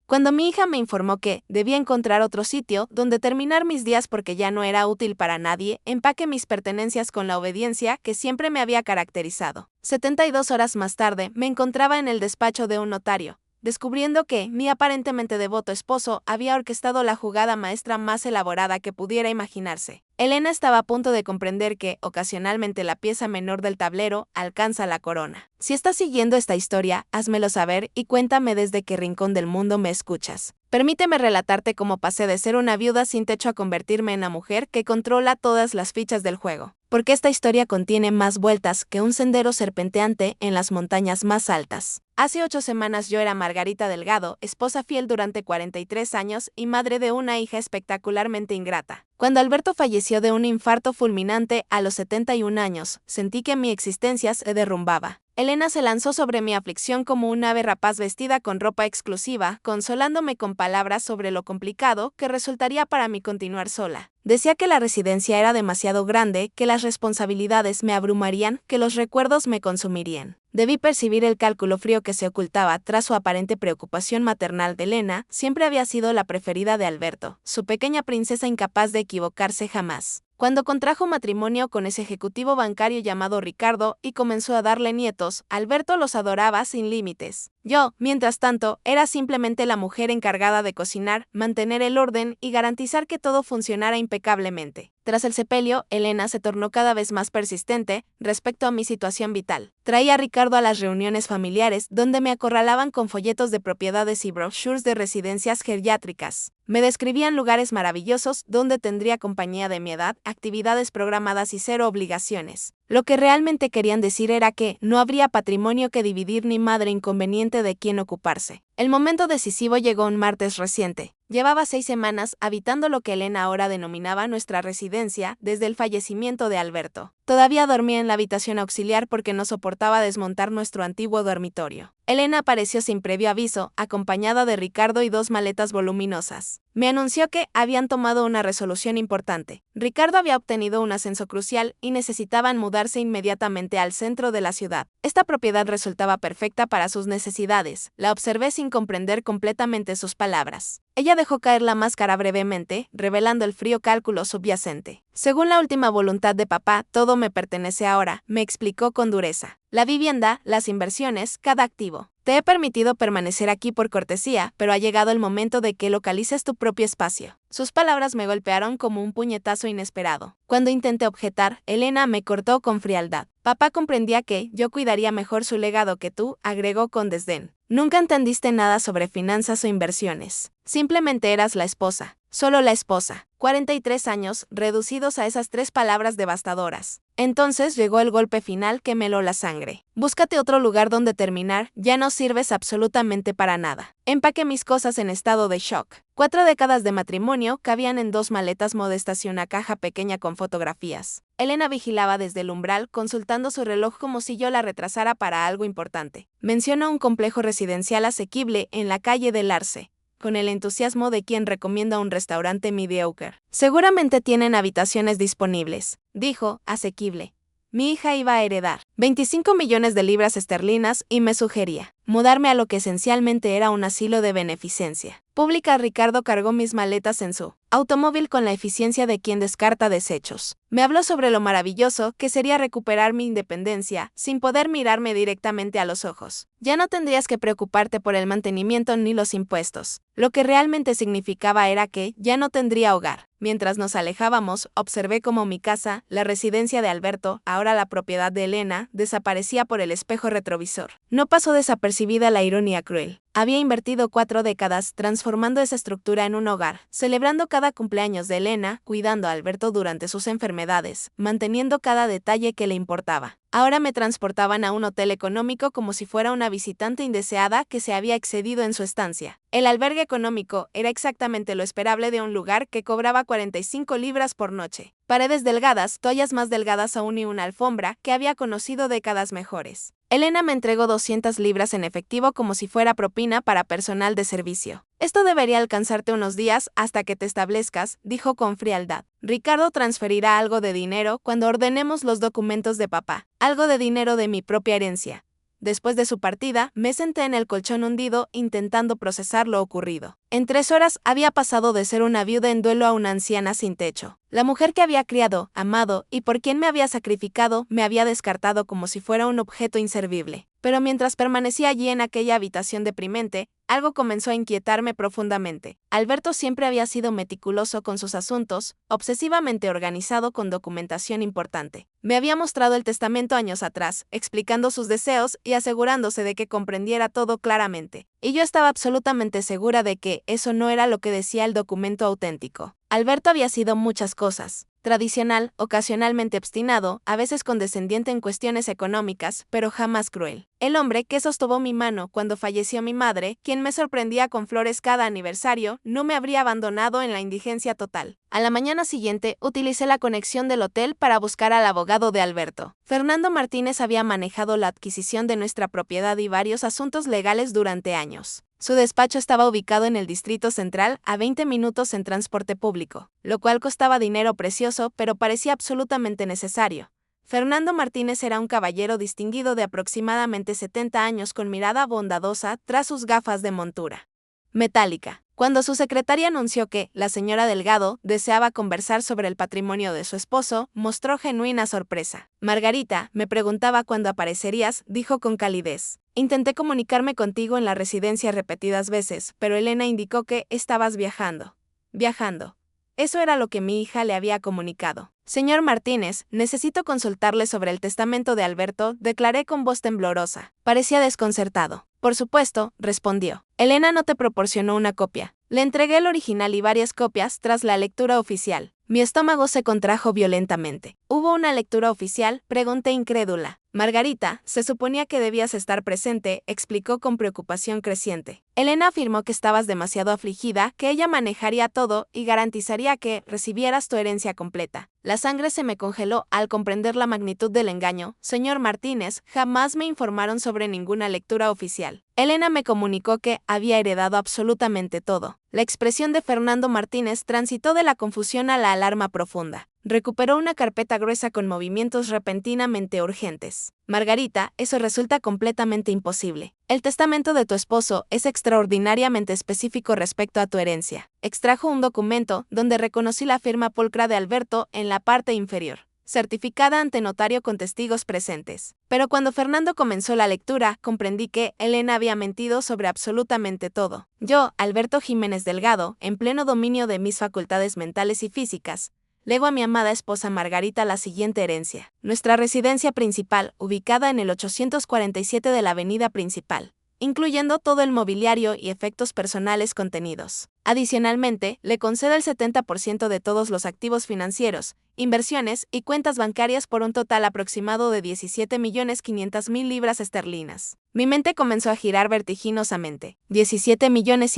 Cuando mi hija me informó que debía encontrar otro sitio donde terminar mis días porque ya no era útil para nadie, empaqué mis pertenencias con la obediencia que siempre me había caracterizado. 72 horas más tarde, me encontraba en el despacho de un notario, descubriendo que mi aparentemente devoto esposo había orquestado la jugada maestra más elaborada que pudiera imaginarse. Elena estaba a punto de comprender que, ocasionalmente, la pieza menor del tablero alcanza la corona. Si estás siguiendo esta historia, házmelo saber y cuéntame desde qué rincón del mundo me escuchas. Permíteme relatarte cómo pasé de ser una viuda sin techo a convertirme en la mujer que controla todas las fichas del juego. Porque esta historia contiene más vueltas que un sendero serpenteante en las montañas más altas. Hace 8 semanas yo era Margarita Delgado, esposa fiel durante 43 años y madre de una hija espectacularmente ingrata. Cuando Alberto falleció de un infarto fulminante a los 71 años, sentí que mi existencia se derrumbaba. Elena se lanzó sobre mi aflicción como un ave rapaz vestida con ropa exclusiva, consolándome con palabras sobre lo complicado que resultaría para mí continuar sola. Decía que la residencia era demasiado grande, que las responsabilidades me abrumarían, que los recuerdos me consumirían. Debí percibir el cálculo frío que se ocultaba tras su aparente preocupación maternal de Elena. Siempre había sido la preferida de Alberto, su pequeña princesa incapaz de equivocarse jamás. Cuando contrajo matrimonio con ese ejecutivo bancario llamado Ricardo y comenzó a darle nietos, Alberto los adoraba sin límites. Yo, mientras tanto, era simplemente la mujer encargada de cocinar, mantener el orden y garantizar que todo funcionara impecablemente. Tras el sepelio, Elena se tornó cada vez más persistente respecto a mi situación vital. Traía a Ricardo a las reuniones familiares, donde me acorralaban con folletos de propiedades y brochures de residencias geriátricas. Me describían lugares maravillosos donde tendría compañía de mi edad, actividades programadas y 0 obligaciones. Lo que realmente querían decir era que no habría patrimonio que dividir ni madre inconveniente de quién ocuparse. El momento decisivo llegó un martes reciente. Llevaba 6 semanas habitando lo que Elena ahora denominaba nuestra residencia desde el fallecimiento de Alberto. Todavía dormía en la habitación auxiliar porque no soportaba desmontar nuestro antiguo dormitorio. Elena apareció sin previo aviso, acompañada de Ricardo y 2 maletas voluminosas. Me anunció que habían tomado una resolución importante. Ricardo había obtenido un ascenso crucial y necesitaban mudarse inmediatamente al centro de la ciudad. Esta propiedad resultaba perfecta para sus necesidades. La observé sin comprender completamente sus palabras. Ella dejó caer la máscara brevemente, revelando el frío cálculo subyacente. Según la última voluntad de papá, todo me pertenece ahora, me explicó con dureza. La vivienda, las inversiones, cada activo. Te he permitido permanecer aquí por cortesía, pero ha llegado el momento de que localices tu propio espacio. Sus palabras me golpearon como un puñetazo inesperado. Cuando intenté objetar, Elena me cortó con frialdad. Papá comprendía que yo cuidaría mejor su legado que tú, agregó con desdén. Nunca entendiste nada sobre finanzas o inversiones. Simplemente eras la esposa. Solo la esposa. 43 años, reducidos a esas 3 palabras devastadoras. Entonces llegó el golpe final que me heló la sangre. Búscate otro lugar donde terminar, ya no sirves absolutamente para nada. Empaqué mis cosas en estado de shock. 4 décadas de matrimonio cabían en 2 maletas modestas y una caja pequeña con fotografías. Elena vigilaba desde el umbral, consultando su reloj como si yo la retrasara para algo importante. Mencionó un complejo residencial asequible en la calle del Arce, con el entusiasmo de quien recomienda un restaurante mediocre. Seguramente tienen habitaciones disponibles, dijo, asequible. Mi hija iba a heredar 25 millones de libras esterlinas y me sugería mudarme a lo que esencialmente era un asilo de beneficencia pública. Ricardo cargó mis maletas en su automóvil con la eficiencia de quien descarta desechos. Me habló sobre lo maravilloso que sería recuperar mi independencia sin poder mirarme directamente a los ojos. Ya no tendrías que preocuparte por el mantenimiento ni los impuestos. Lo que realmente significaba era que ya no tendría hogar. Mientras nos alejábamos, observé cómo mi casa, la residencia de Alberto, ahora la propiedad de Elena, desaparecía por el espejo retrovisor. No pasó desapercibida la ironía cruel. Había invertido 4 décadas transformando esa estructura en un hogar, celebrando cada cumpleaños de Elena, cuidando a Alberto durante sus enfermedades, manteniendo cada detalle que le importaba. Ahora me transportaban a un hotel económico como si fuera una visitante indeseada que se había excedido en su estancia. El albergue económico era exactamente lo esperable de un lugar que cobraba 45 libras por noche. Paredes delgadas, toallas más delgadas aún y una alfombra que había conocido décadas mejores. Elena me entregó 200 libras en efectivo como si fuera propina para personal de servicio. Esto debería alcanzarte unos días hasta que te establezcas, dijo con frialdad. Ricardo transferirá algo de dinero cuando ordenemos los documentos de papá. Algo de dinero de mi propia herencia. Después de su partida, me senté en el colchón hundido intentando procesar lo ocurrido. En 3 horas había pasado de ser una viuda en duelo a una anciana sin techo. La mujer que había criado, amado y por quien me había sacrificado me había descartado como si fuera un objeto inservible. Pero mientras permanecía allí en aquella habitación deprimente, algo comenzó a inquietarme profundamente. Alberto siempre había sido meticuloso con sus asuntos, obsesivamente organizado con documentación importante. Me había mostrado el testamento años atrás, explicando sus deseos y asegurándose de que comprendiera todo claramente. Y yo estaba absolutamente segura de que eso no era lo que decía el documento auténtico. Alberto había sido muchas cosas. Tradicional, ocasionalmente obstinado, a veces condescendiente en cuestiones económicas, pero jamás cruel. El hombre que sostuvo mi mano cuando falleció mi madre, quien me sorprendía con flores cada aniversario, no me habría abandonado en la indigencia total. A la mañana siguiente, utilicé la conexión del hotel para buscar al abogado de Alberto. Fernando Martínez había manejado la adquisición de nuestra propiedad y varios asuntos legales durante años. Su despacho estaba ubicado en el Distrito Central, a 20 minutos en transporte público, lo cual costaba dinero precioso, pero parecía absolutamente necesario. Fernando Martínez era un caballero distinguido de aproximadamente 70 años con mirada bondadosa tras sus gafas de montura metálica. Cuando su secretaria anunció que la señora Delgado deseaba conversar sobre el patrimonio de su esposo, mostró genuina sorpresa. Margarita, me preguntaba cuándo aparecerías, dijo con calidez. Intenté comunicarme contigo en la residencia repetidas veces, pero Elena indicó que estabas viajando. Viajando. Eso era lo que mi hija le había comunicado. Señor Martínez, necesito consultarle sobre el testamento de Alberto, declaré con voz temblorosa. Parecía desconcertado. Por supuesto, respondió. Elena no te proporcionó una copia. Le entregué el original y varias copias tras la lectura oficial. Mi estómago se contrajo violentamente. ¿Hubo una lectura oficial?, pregunté incrédula. Margarita, se suponía que debías estar presente, explicó con preocupación creciente. Elena afirmó que estabas demasiado afligida, que ella manejaría todo y garantizaría que recibieras tu herencia completa. La sangre se me congeló al comprender la magnitud del engaño. Señor Martínez, jamás me informaron sobre ninguna lectura oficial. Elena me comunicó que había heredado absolutamente todo. La expresión de Fernando Martínez transitó de la confusión a la alarma profunda. Recuperó una carpeta gruesa con movimientos repentinamente urgentes. Margarita, eso resulta completamente imposible. El testamento de tu esposo es extraordinariamente específico respecto a tu herencia. Extrajo un documento donde reconocí la firma pulcra de Alberto en la parte inferior, certificada ante notario con testigos presentes. Pero cuando Fernando comenzó la lectura, comprendí que Elena había mentido sobre absolutamente todo. Yo, Alberto Jiménez Delgado, en pleno dominio de mis facultades mentales y físicas, lego a mi amada esposa Margarita la siguiente herencia. Nuestra residencia principal, ubicada en el 847 de la avenida principal, incluyendo todo el mobiliario y efectos personales contenidos. Adicionalmente, le concede el 70% de todos los activos financieros, inversiones y cuentas bancarias por un total aproximado de 17.500.000 libras esterlinas. Mi mente comenzó a girar vertiginosamente. 17,5 millones.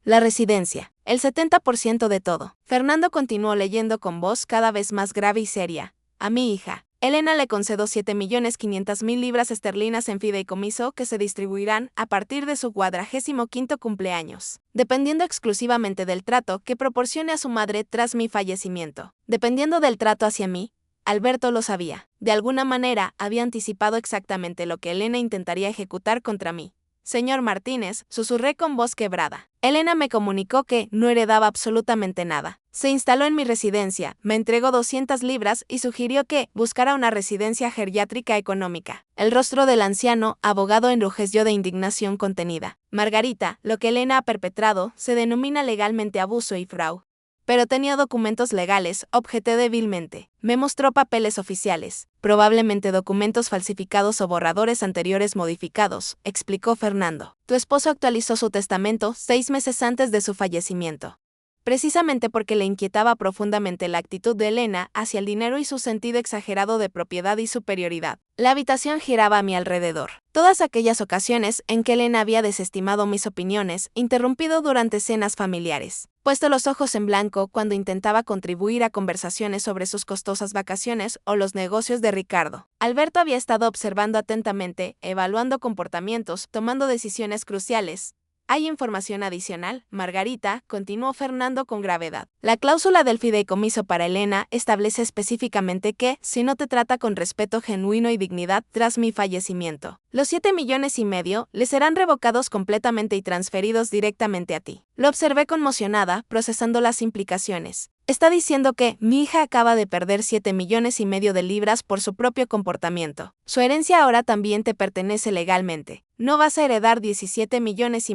La residencia. El 70% de todo. Fernando continuó leyendo con voz cada vez más grave y seria. A mi hija, Elena, le concedió 7.500.000 libras esterlinas en fideicomiso que se distribuirán a partir de su 45º cumpleaños, dependiendo exclusivamente del trato que proporcione a su madre tras mi fallecimiento. Dependiendo del trato hacia mí, Alberto lo sabía. De alguna manera, había anticipado exactamente lo que Elena intentaría ejecutar contra mí. Señor Martínez, susurré con voz quebrada. Elena me comunicó que no heredaba absolutamente nada. Se instaló en mi residencia, me entregó 200 libras y sugirió que buscara una residencia geriátrica económica. El rostro del anciano abogado enrojeció de indignación contenida. Margarita, lo que Elena ha perpetrado se denomina legalmente abuso y fraude. Pero tenía documentos legales, objeté débilmente. Me mostró papeles oficiales, probablemente documentos falsificados o borradores anteriores modificados, explicó Fernando. Tu esposo actualizó su testamento 6 meses antes de su fallecimiento, precisamente porque le inquietaba profundamente la actitud de Elena hacia el dinero y su sentido exagerado de propiedad y superioridad. La habitación giraba a mi alrededor. Todas aquellas ocasiones en que Elena había desestimado mis opiniones, interrumpido durante cenas familiares, puesto los ojos en blanco cuando intentaba contribuir a conversaciones sobre sus costosas vacaciones o los negocios de Ricardo. Alberto había estado observando atentamente, evaluando comportamientos, tomando decisiones cruciales, Hay información adicional, Margarita, continuó Fernando con gravedad. La cláusula del fideicomiso para Elena establece específicamente que, si no te trata con respeto genuino y dignidad tras mi fallecimiento, los 7,5 millones le serán revocados completamente y transferidos directamente a ti. Lo observé conmocionada, procesando las implicaciones. Está diciendo que mi hija acaba de perder 7,5 millones de libras por su propio comportamiento. Su herencia ahora también te pertenece legalmente. No vas a heredar 17,5 millones,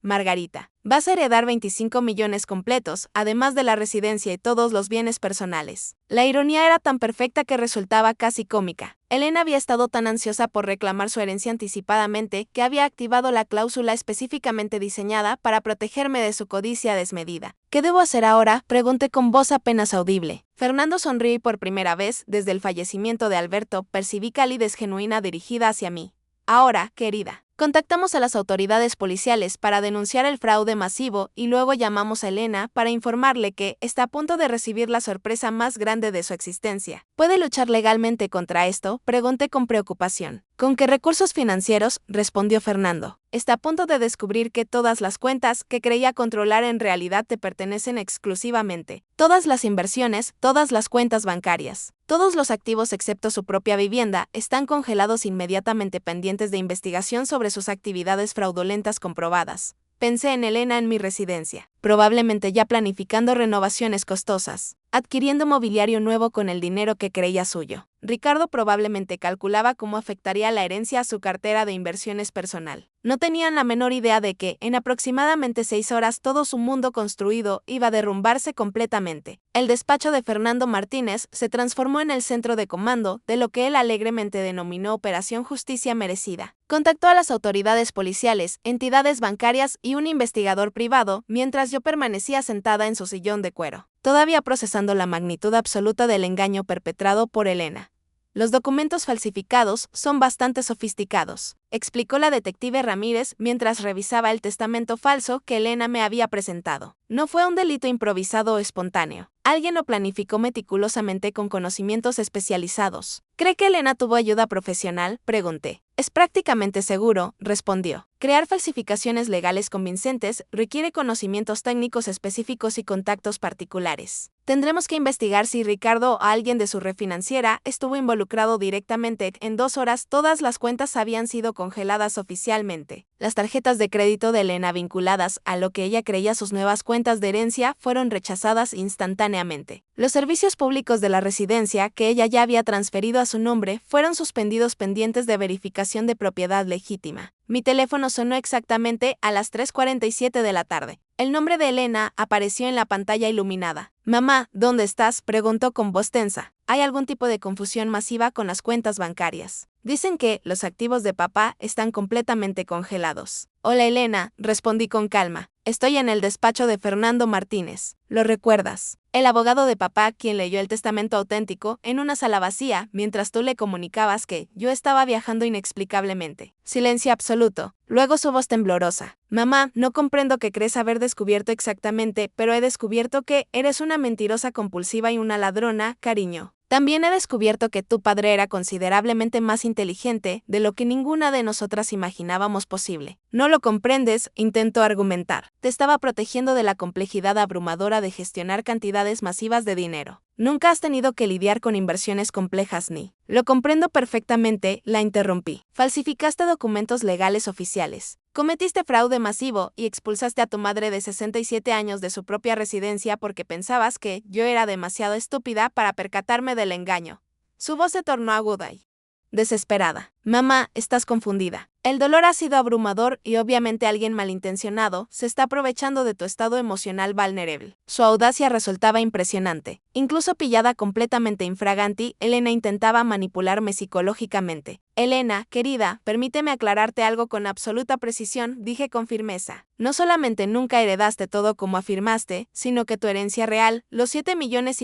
Margarita. Vas a heredar 25 millones completos, además de la residencia y todos los bienes personales. La ironía era tan perfecta que resultaba casi cómica. Elena había estado tan ansiosa por reclamar su herencia anticipadamente que había activado la cláusula específicamente diseñada para protegerme de su codicia desmedida. ¿Qué debo hacer ahora?, pregunté con voz apenas audible. Fernando sonrió y por primera vez, desde el fallecimiento de Alberto, percibí calidez genuina dirigida hacia mí. Ahora, querida, contactamos a las autoridades policiales para denunciar el fraude masivo y luego llamamos a Elena para informarle que está a punto de recibir la sorpresa más grande de su existencia. ¿Puede luchar legalmente contra esto?, pregunté con preocupación. ¿Con qué recursos financieros?, respondió Fernando. Está a punto de descubrir que todas las cuentas que creía controlar en realidad te pertenecen exclusivamente. Todas las inversiones, todas las cuentas bancarias, todos los activos excepto su propia vivienda están congelados inmediatamente pendientes de investigación sobre sus actividades fraudulentas comprobadas. Pensé en Elena en mi residencia, probablemente ya planificando renovaciones costosas, adquiriendo mobiliario nuevo con el dinero que creía suyo. Ricardo probablemente calculaba cómo afectaría la herencia a su cartera de inversiones personal. No tenían la menor idea de que, en aproximadamente 6 horas, todo su mundo construido iba a derrumbarse completamente. El despacho de Fernando Martínez se transformó en el centro de comando de lo que él alegremente denominó Operación Justicia Merecida. Contactó a las autoridades policiales, entidades bancarias y un investigador privado mientras yo permanecía sentada en su sillón de cuero, todavía procesando la magnitud absoluta del engaño perpetrado por Elena. Los documentos falsificados son bastante sofisticados, explicó la detective Ramírez mientras revisaba el testamento falso que Elena me había presentado. No fue un delito improvisado o espontáneo. Alguien lo planificó meticulosamente con conocimientos especializados. ¿Cree que Elena tuvo ayuda profesional?, pregunté. Es prácticamente seguro, respondió. Crear falsificaciones legales convincentes requiere conocimientos técnicos específicos y contactos particulares. Tendremos que investigar si Ricardo o alguien de su red financiera estuvo involucrado directamente. En 2 horas todas las cuentas habían sido congeladas oficialmente. Las tarjetas de crédito de Elena vinculadas a lo que ella creía sus nuevas cuentas de herencia fueron rechazadas instantáneamente. Los servicios públicos de la residencia que ella ya había transferido a su nombre fueron suspendidos pendientes de verificación de propiedad legítima. Mi teléfono sonó exactamente a las 3:47 de la tarde. El nombre de Elena apareció en la pantalla iluminada. «Mamá, ¿dónde estás?», preguntó con voz tensa. Hay algún tipo de confusión masiva con las cuentas bancarias. Dicen que los activos de papá están completamente congelados. Hola Elena, respondí con calma. Estoy en el despacho de Fernando Martínez. ¿Lo recuerdas? El abogado de papá quien leyó el testamento auténtico en una sala vacía mientras tú le comunicabas que yo estaba viajando inexplicablemente. Silencio absoluto. Luego su voz temblorosa. Mamá, no comprendo que crees haber descubierto exactamente, pero he descubierto que eres una mentirosa compulsiva y una ladrona, cariño. También he descubierto que tu padre era considerablemente más inteligente de lo que ninguna de nosotras imaginábamos posible. No lo comprendes, intentó argumentar. Te estaba protegiendo de la complejidad abrumadora de gestionar cantidades masivas de dinero. Nunca has tenido que lidiar con inversiones complejas ni. Lo comprendo perfectamente, la interrumpí. Falsificaste documentos legales oficiales. Cometiste fraude masivo y expulsaste a tu madre de 67 años de su propia residencia porque pensabas que yo era demasiado estúpida para percatarme del engaño. Su voz se tornó aguda y desesperada. Mamá, estás confundida. El dolor ha sido abrumador y obviamente alguien malintencionado se está aprovechando de tu estado emocional vulnerable. Su audacia resultaba impresionante. Incluso pillada completamente infraganti, Elena intentaba manipularme psicológicamente. Elena, querida, permíteme aclararte algo con absoluta precisión, dije con firmeza. No solamente nunca heredaste todo como afirmaste, sino que tu herencia real, los 7,5 millones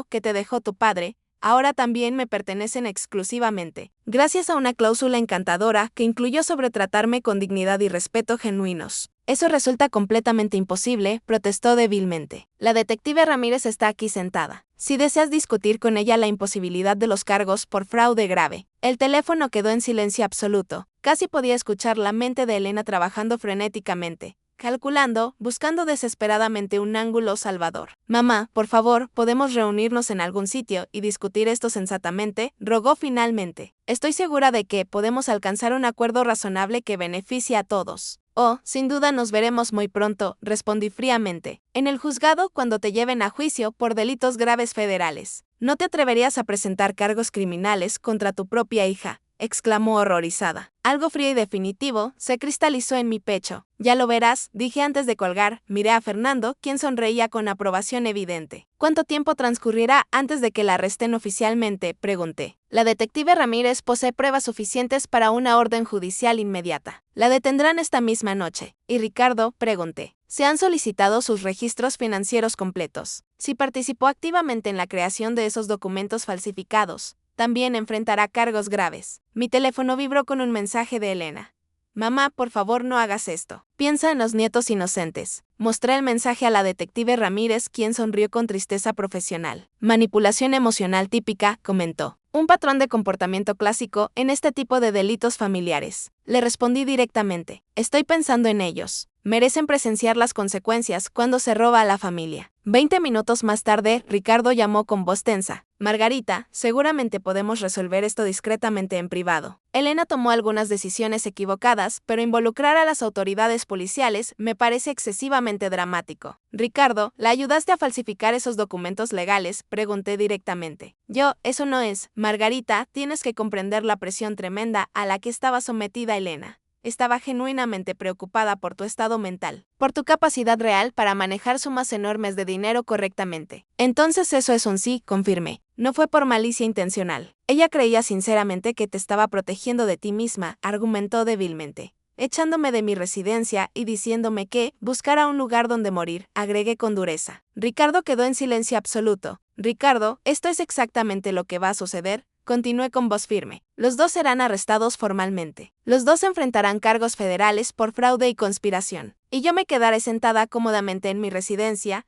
que te dejó tu padre, ahora también me pertenecen exclusivamente, gracias a una cláusula encantadora que incluyó sobretratarme con dignidad y respeto genuinos. Eso resulta completamente imposible, protestó débilmente. La detective Ramírez está aquí sentada. Si deseas discutir con ella la imposibilidad de los cargos por fraude grave. El teléfono quedó en silencio absoluto. Casi podía escuchar la mente de Elena trabajando frenéticamente, calculando, buscando desesperadamente un ángulo salvador. Mamá, por favor, ¿podemos reunirnos en algún sitio y discutir esto sensatamente?, rogó finalmente. Estoy segura de que podemos alcanzar un acuerdo razonable que beneficie a todos. Oh, sin duda nos veremos muy pronto, respondí fríamente. En el juzgado cuando te lleven a juicio por delitos graves federales. No te atreverías a presentar cargos criminales contra tu propia hija, exclamó horrorizada. Algo frío y definitivo se cristalizó en mi pecho. Ya lo verás, dije antes de colgar. Miré a Fernando, quien sonreía con aprobación evidente. ¿Cuánto tiempo transcurrirá antes de que la arresten oficialmente?, pregunté. La detective Ramírez posee pruebas suficientes para una orden judicial inmediata. La detendrán esta misma noche. ¿Y Ricardo?, pregunté. Se han solicitado sus registros financieros completos. Si participó activamente en la creación de esos documentos falsificados, también enfrentará cargos graves. Mi teléfono vibró con un mensaje de Elena. Mamá, por favor no hagas esto. Piensa en los nietos inocentes. Mostré el mensaje a la detective Ramírez, quien sonrió con tristeza profesional. Manipulación emocional típica, comentó. Un patrón de comportamiento clásico en este tipo de delitos familiares. Le respondí directamente. Estoy pensando en ellos. Merecen presenciar las consecuencias cuando se roba a la familia. 20 minutos más tarde, Ricardo llamó con voz tensa. Margarita, seguramente podemos resolver esto discretamente en privado. Elena tomó algunas decisiones equivocadas, pero involucrar a las autoridades policiales me parece excesivamente dramático. Ricardo, ¿la ayudaste a falsificar esos documentos legales?, pregunté directamente. Eso no es. Margarita, tienes que comprender la presión tremenda a la que estaba sometida Elena. Estaba genuinamente preocupada por tu estado mental, por tu capacidad real para manejar sumas enormes de dinero correctamente. Entonces eso es un sí, confirmé. No fue por malicia intencional. Ella creía sinceramente que te estaba protegiendo de ti misma, argumentó débilmente, echándome de mi residencia y diciéndome que buscara un lugar donde morir, agregué con dureza. Ricardo quedó en silencio absoluto. Ricardo, esto es exactamente lo que va a suceder. Continué con voz firme. Los dos serán arrestados formalmente. Los dos enfrentarán cargos federales por fraude y conspiración. Y yo me quedaré sentada cómodamente en mi residencia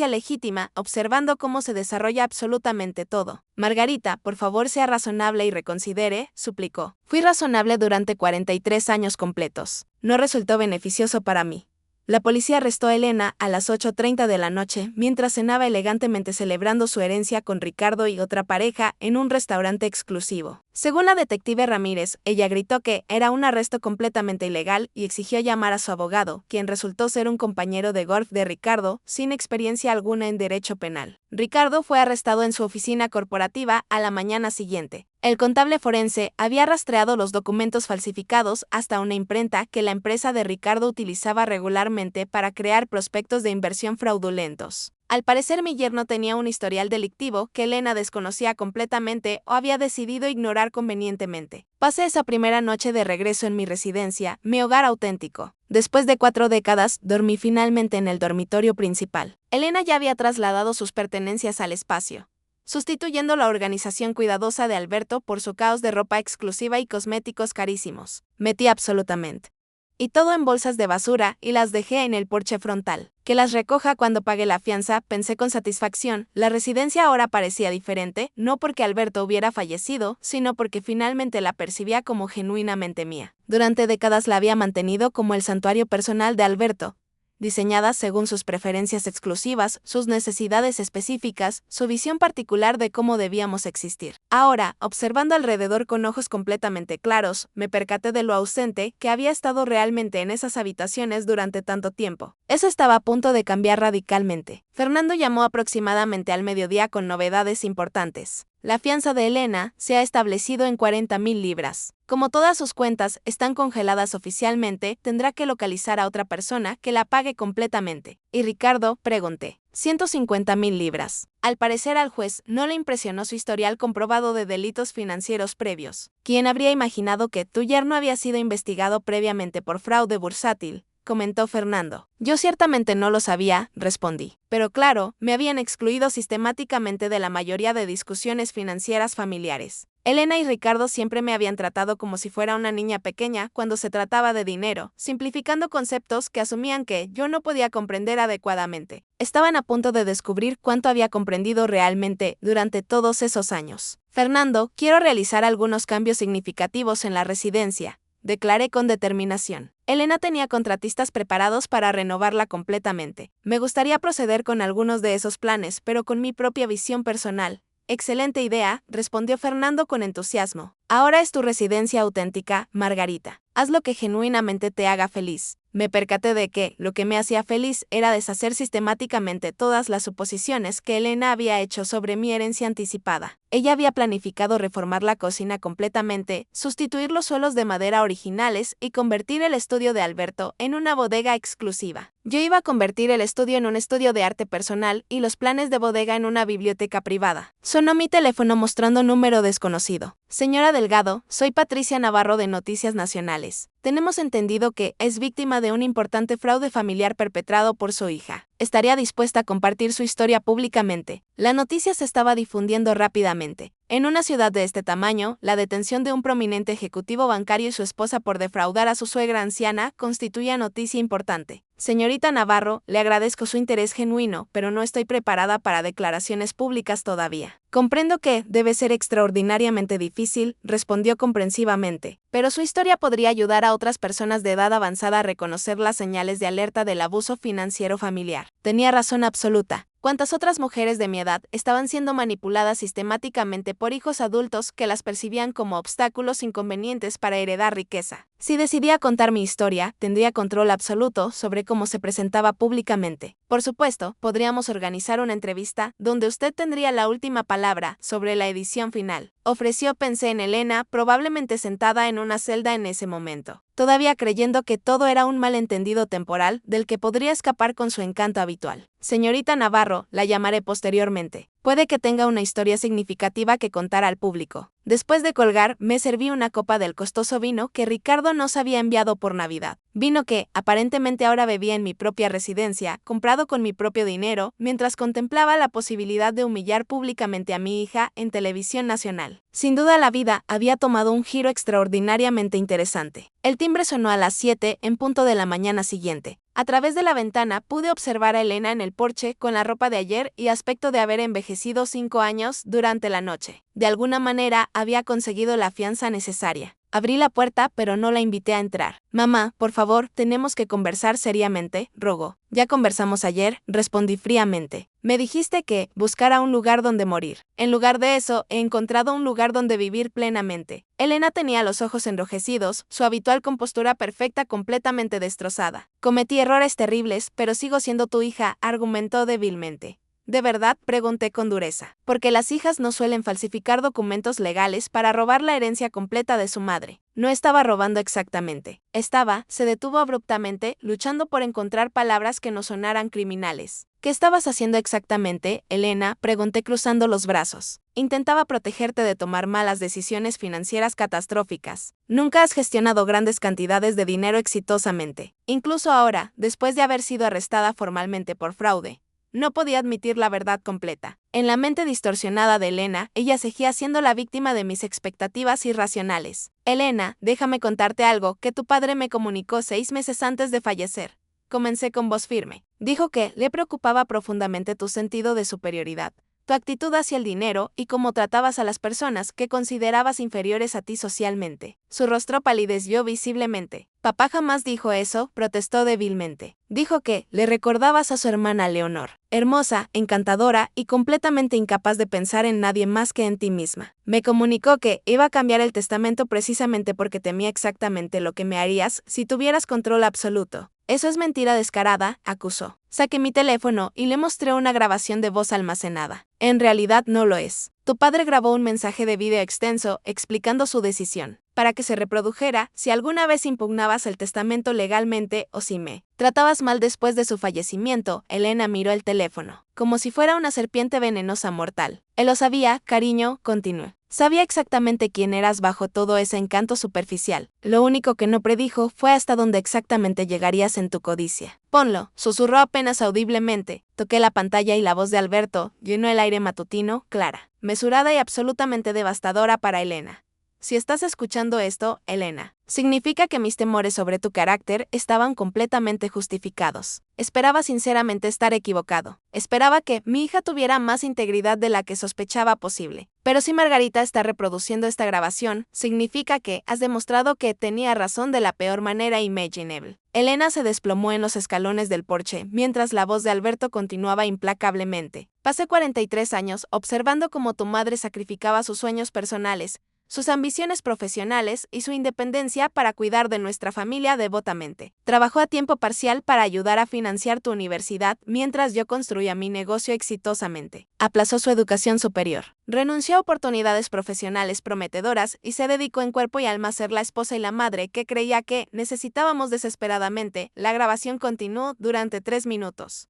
legítima, observando cómo se desarrolla absolutamente todo. Margarita, por favor sea razonable y reconsidere, suplicó. Fui razonable durante 43 años completos. No resultó beneficioso para mí. La policía arrestó a Elena a las 8:30 de la noche mientras cenaba elegantemente celebrando su herencia con Ricardo y otra pareja en un restaurante exclusivo. Según la detective Ramírez, ella gritó que era un arresto completamente ilegal y exigió llamar a su abogado, quien resultó ser un compañero de golf de Ricardo, sin experiencia alguna en derecho penal. Ricardo fue arrestado en su oficina corporativa a la mañana siguiente. El contable forense había rastreado los documentos falsificados hasta una imprenta que la empresa de Ricardo utilizaba regularmente para crear prospectos de inversión fraudulentos. Al parecer mi yerno tenía un historial delictivo que Elena desconocía completamente o había decidido ignorar convenientemente. Pasé esa primera noche de regreso en mi residencia, mi hogar auténtico. Después de 4 décadas, dormí finalmente en el dormitorio principal. Elena ya había trasladado sus pertenencias al espacio, sustituyendo la organización cuidadosa de Alberto por su caos de ropa exclusiva y cosméticos carísimos. Metí absolutamente y todo en bolsas de basura y las dejé en el porche frontal. Que las recoja cuando pague la fianza, pensé con satisfacción. La residencia ahora parecía diferente, no porque Alberto hubiera fallecido, sino porque finalmente la percibía como genuinamente mía. Durante décadas la había mantenido como el santuario personal de Alberto, diseñada según sus preferencias exclusivas, sus necesidades específicas, su visión particular de cómo debíamos existir. Ahora, observando alrededor con ojos completamente claros, me percaté de lo ausente que había estado realmente en esas habitaciones durante tanto tiempo. Eso estaba a punto de cambiar radicalmente. Fernando llamó aproximadamente al mediodía con novedades importantes. La fianza de Elena se ha establecido en 40,000 libras. Como todas sus cuentas están congeladas oficialmente, tendrá que localizar a otra persona que la pague completamente. ¿Y Ricardo?, pregunté. 150,000 libras. Al parecer al juez no le impresionó su historial comprobado de delitos financieros previos. ¿Quién habría imaginado que tu yerno había sido investigado previamente por fraude bursátil?, comentó Fernando. Yo ciertamente no lo sabía, respondí. Pero claro, me habían excluido sistemáticamente de la mayoría de discusiones financieras familiares. Elena y Ricardo siempre me habían tratado como si fuera una niña pequeña cuando se trataba de dinero, simplificando conceptos que asumían que yo no podía comprender adecuadamente. Estaban a punto de descubrir cuánto había comprendido realmente durante todos esos años. Fernando, quiero realizar algunos cambios significativos en la residencia, declaré con determinación. Elena tenía contratistas preparados para renovarla completamente. Me gustaría proceder con algunos de esos planes, pero con mi propia visión personal. Excelente idea, respondió Fernando con entusiasmo. Ahora es tu residencia auténtica, Margarita. Haz lo que genuinamente te haga feliz. Me percaté de que lo que me hacía feliz era deshacer sistemáticamente todas las suposiciones que Elena había hecho sobre mi herencia anticipada. Ella había planificado reformar la cocina completamente, sustituir los suelos de madera originales y convertir el estudio de Alberto en una bodega exclusiva. Yo iba a convertir el estudio en un estudio de arte personal y los planes de bodega en una biblioteca privada. Sonó mi teléfono mostrando número desconocido. Señora Delgado, soy Patricia Navarro de Noticias Nacionales. Tenemos entendido que es víctima de un importante fraude familiar perpetrado por su hija. Estaría dispuesta a compartir su historia públicamente. La noticia se estaba difundiendo rápidamente. En una ciudad de este tamaño, la detención de un prominente ejecutivo bancario y su esposa por defraudar a su suegra anciana constituía noticia importante. Señorita Navarro, le agradezco su interés genuino, pero no estoy preparada para declaraciones públicas todavía. Comprendo que debe ser extraordinariamente difícil, respondió comprensivamente, pero su historia podría ayudar a otras personas de edad avanzada a reconocer las señales de alerta del abuso financiero familiar. Tenía razón absoluta. ¿Cuántas otras mujeres de mi edad estaban siendo manipuladas sistemáticamente por hijos adultos que las percibían como obstáculos inconvenientes para heredar riqueza? Si decidía contar mi historia, tendría control absoluto sobre cómo se presentaba públicamente. Por supuesto, podríamos organizar una entrevista donde usted tendría la última palabra sobre la edición final. Ofreció, pensé en Elena, probablemente sentada en una celda en ese momento, todavía creyendo que todo era un malentendido temporal del que podría escapar con su encanto habitual. Señorita Navarro, la llamaré posteriormente. Puede que tenga una historia significativa que contar al público. Después de colgar, me serví una copa del costoso vino que Ricardo nos había enviado por Navidad. Vino que, aparentemente ahora bebía en mi propia residencia, comprado con mi propio dinero, mientras contemplaba la posibilidad de humillar públicamente a mi hija en televisión nacional. Sin duda la vida había tomado un giro extraordinariamente interesante. El timbre sonó a las 7 en punto de la mañana siguiente. A través de la ventana pude observar a Elena en el porche con la ropa de ayer y aspecto de haber envejecido 5 años durante la noche. De alguna manera había conseguido la fianza necesaria. Abrí la puerta, pero no la invité a entrar. Mamá, por favor, tenemos que conversar seriamente, rogó. Ya conversamos ayer, respondí fríamente. Me dijiste que buscara un lugar donde morir. En lugar de eso, he encontrado un lugar donde vivir plenamente. Elena tenía los ojos enrojecidos, su habitual compostura perfecta completamente destrozada. Cometí errores terribles, pero sigo siendo tu hija, argumentó débilmente. ¿De verdad?, pregunté con dureza. Porque las hijas no suelen falsificar documentos legales para robar la herencia completa de su madre. No estaba robando exactamente. Se detuvo abruptamente, luchando por encontrar palabras que no sonaran criminales. ¿Qué estabas haciendo exactamente, Elena?, pregunté cruzando los brazos. Intentaba protegerte de tomar malas decisiones financieras catastróficas. Nunca has gestionado grandes cantidades de dinero exitosamente. Incluso ahora, después de haber sido arrestada formalmente por fraude. No podía admitir la verdad completa. En la mente distorsionada de Elena, ella seguía siendo la víctima de mis expectativas irracionales. Elena, déjame contarte algo que tu padre me comunicó 6 meses antes de fallecer. Comencé con voz firme. Dijo que le preocupaba profundamente tu sentido de superioridad, tu actitud hacia el dinero y cómo tratabas a las personas que considerabas inferiores a ti socialmente. Su rostro palideció visiblemente. Papá jamás dijo eso, protestó débilmente. Dijo que le recordabas a su hermana Leonor, hermosa, encantadora y completamente incapaz de pensar en nadie más que en ti misma. Me comunicó que iba a cambiar el testamento precisamente porque temía exactamente lo que me harías si tuvieras control absoluto. Eso es mentira descarada, acusó. Saqué mi teléfono y le mostré una grabación de voz almacenada. En realidad no lo es. Tu padre grabó un mensaje de vídeo extenso explicando su decisión. para que se reprodujera si alguna vez impugnabas el testamento legalmente o si me tratabas mal después de su fallecimiento. Elena miró el teléfono, como si fuera una serpiente venenosa mortal. Él lo sabía, cariño, continuó. Sabía exactamente quién eras bajo todo ese encanto superficial. Lo único que no predijo fue hasta dónde exactamente llegarías en tu codicia. Ponlo, susurró apenas audiblemente. Toqué la pantalla y la voz de Alberto llenó el aire matutino, clara, mesurada y absolutamente devastadora para Elena. Si estás escuchando esto, Elena, significa que mis temores sobre tu carácter estaban completamente justificados. Esperaba sinceramente estar equivocado. Esperaba que mi hija tuviera más integridad de la que sospechaba posible. Pero si Margarita está reproduciendo esta grabación, significa que has demostrado que tenía razón de la peor manera imaginable. Elena se desplomó en los escalones del porche, mientras la voz de Alberto continuaba implacablemente. Pasé 43 años observando cómo tu madre sacrificaba sus sueños personales, sus ambiciones profesionales y su independencia para cuidar de nuestra familia devotamente. Trabajó a tiempo parcial para ayudar a financiar tu universidad mientras yo construía mi negocio exitosamente. Aplazó su educación superior. Renunció a oportunidades profesionales prometedoras y se dedicó en cuerpo y alma a ser la esposa y la madre que creía que necesitábamos desesperadamente. La grabación continuó durante 3 minutos.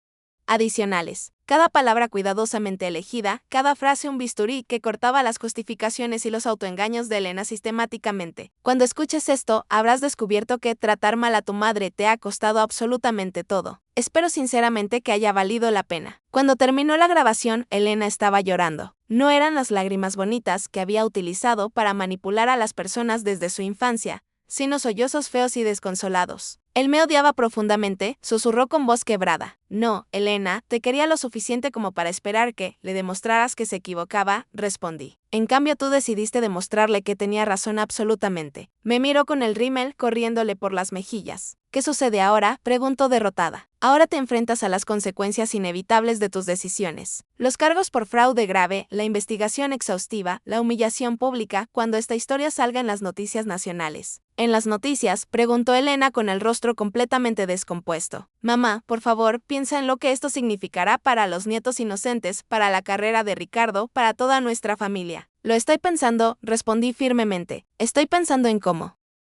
Adicionales. Cada palabra cuidadosamente elegida, cada frase un bisturí que cortaba las justificaciones y los autoengaños de Elena sistemáticamente. Cuando escuches esto, habrás descubierto que tratar mal a tu madre te ha costado absolutamente todo. Espero sinceramente que haya valido la pena. Cuando terminó la grabación, Elena estaba llorando. No eran las lágrimas bonitas que había utilizado para manipular a las personas desde su infancia, sino sollozos feos y desconsolados. Él me odiaba profundamente, susurró con voz quebrada. No, Elena, te quería lo suficiente como para esperar que le demostraras que se equivocaba, respondí. En cambio tú decidiste demostrarle que tenía razón absolutamente. Me miró con el rímel corriéndole por las mejillas. ¿Qué sucede ahora?, preguntó derrotada. Ahora te enfrentas a las consecuencias inevitables de tus decisiones. Los cargos por fraude grave, la investigación exhaustiva, la humillación pública cuando esta historia salga en las noticias nacionales. ¿En las noticias?, preguntó Elena con el rostro completamente descompuesto. Mamá, por favor, piensa en lo que esto significará para los nietos inocentes, para la carrera de Ricardo, para toda nuestra familia. Lo estoy pensando, respondí firmemente. Estoy pensando en cómo